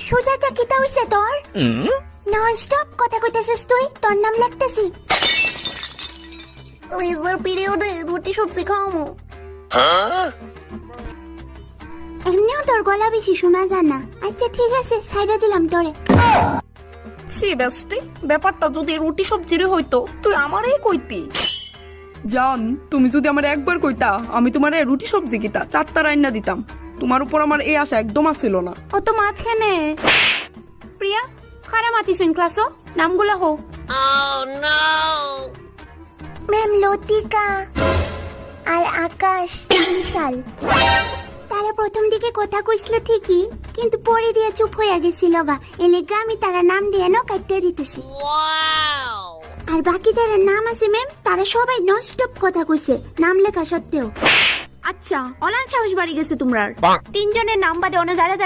সুজাতা কিতা হইছে তোর? নন স্টপ কথা কইতাছিস তুই, তোর নাম লিখতেছি। লেজার পিরিয়ডে রুটি সবজি খাওয়ামো। এমনিও তোর গলা বেশি শোনা যায় না। আচ্ছা ঠিক আছে, সাইডে দিলাম তোরে। সি বেস্টি, ব্যাপারটা যদি রুটি সবজিরে হইতো তুই আমারই কইতি। জান, তুমি যদি আমার একবার কইতা আমি তোমার রুটি সবজি কিতা 4টা রান্না দিতাম। তোমার উপর আমার এই আশা একদম আসছিল না। ও তো মাথেনে প্রিয়া খারা মাতিছেন ক্লাসও নামগুলা হো। ম্যাম লতিকা আর আকাশ বিশাল। তারা প্রথম দিকে কথা কইছিল ঠিকই, কিন্তু পরে দিয়ে চুপ হয়ে গেছিল গা। এলেগা আমি তারা নাম দিয়ে ন কাটতে দিতেছি। আর বাকি যারা নাম আছে ম্যাম, তারা সবাই নন স্টপ কথা কইছে নাম লেখা সত্ত্বেও। আচ্ছা অনান সাহস বাড়ি গেছে তোমরা। 3 জনের নাম বাদে অন্য যারা